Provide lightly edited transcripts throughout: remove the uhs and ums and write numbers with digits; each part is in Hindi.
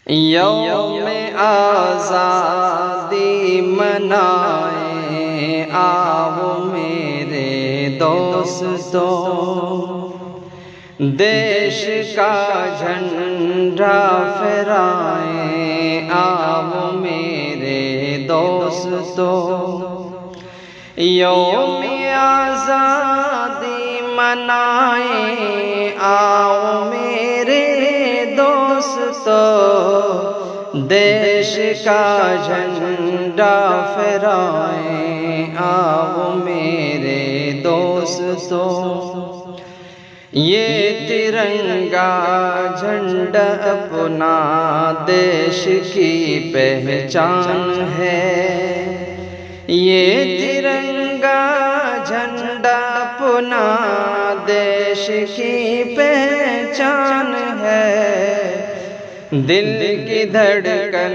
यौम आज़ादी मनाए आओ मेरे दोस्तों, देश का झंडा फहराए आओ मेरे दोस्तों। यौम आज़ादी मनाए आओ मेरे दोस्तों, देश का झंडा फहराए आओ मेरे दोस्तों। ये तिरंगा झंडा अपना देश की पहचान है। ये तिरंगा झंडा अपना देश की पहचान है। दिल की धड़कन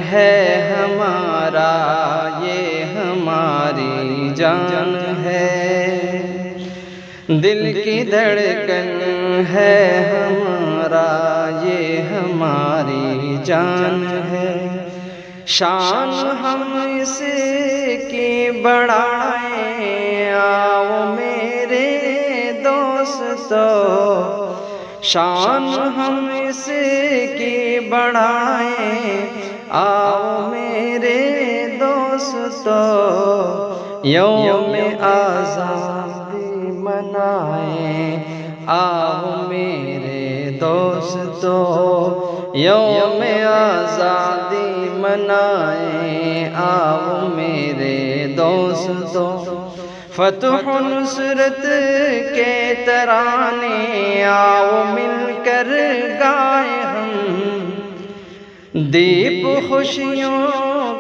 है हमारा, ये हमारी जान है। दिल की धड़कन है हमारा, ये हमारी जान है। शान हम इसकी बढ़ाएं आओ मेरे दोस्तों, शान हम इसकी बढ़ाएं आओ मेरे दोस्तों। यौम आज़ादी मनाए आओ मेरे दोस्तों, यौम आज़ादी मनाए आओ मेरे दोस्तों। फतह नुसरत के तराने आओ मिलकर गाए हम, दीप खुशियों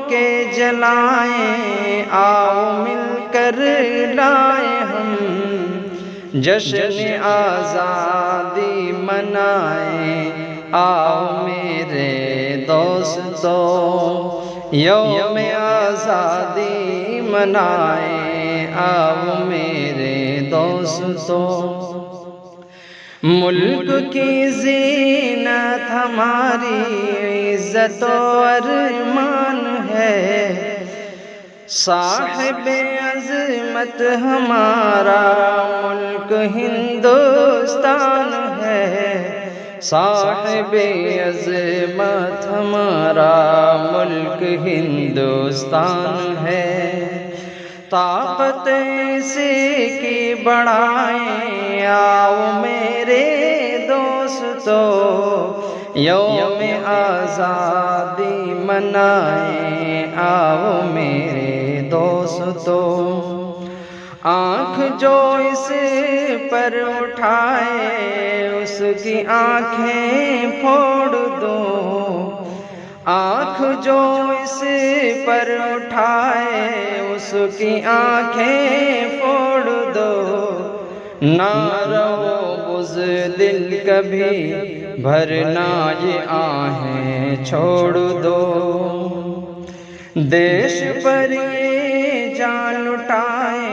के जलाए आओ मिलकर लाए हम। जश्न आज़ादी मनाए आओ मेरे दोस्तों, यौम आज़ादी मनाए आओ मेरे दोस्तों। मुल्क की ज़ीनत हमारी इज़्ज़त और अरमान है। साहिब अज़मत हमारा मुल्क हिंदुस्तान है। साहिब अज़मत हमारा मुल्क हिंदुस्तान है। ताकत इसकी बढ़ाएं आओ मेरे दोस्तों, यौम आज़ादी मनाए आओ मेरे दोस्तों। आँख जो इस पर उठाए उसकी आँखें फोड़ दो। आँख जो इस पर उठाए उसकी आँखें फोड़ दो। ना रहो बुज़दिल कभी भरना ये आहें छोड़ दो। देश पर ये जान लुटाए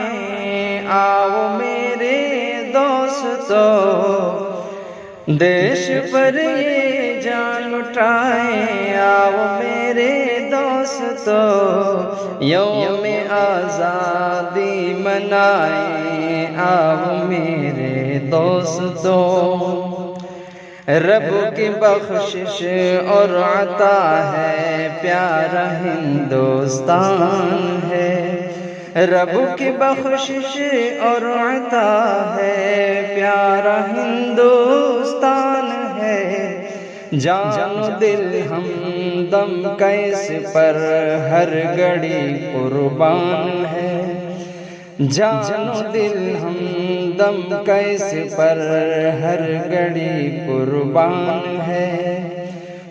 आओ मेरे दोस्तों, देश पर ये जान लुटाए आओ मेरे दोस्तों। यौम आज़ादी मनाए आओ मेरे दोस्तों। रब की बख्शिश और अता है प्यारा हिंदुस्तान है। रब की बख्शिश और अता है प्यारा हिंदुस्तान है। जानो दिल हमदम कैस पर हर घड़ी कुर्बान है। जानो दिल हमदम कैस पर हर घड़ी कुर्बान है।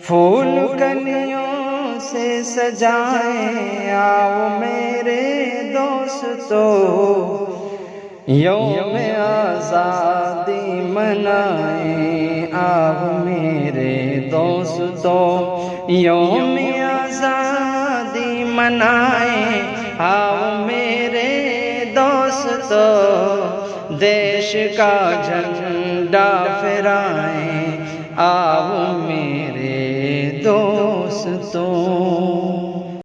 फूल कलियों से सजाएं आओ मेरे दोस्तों, यौम आज़ादी मनाए आओ मेरे दोस्तों। यौम आज़ादी मनाए आओ मेरे दोस्तों, देश का झंडा फहराएं आओ मेरे दोस्तों।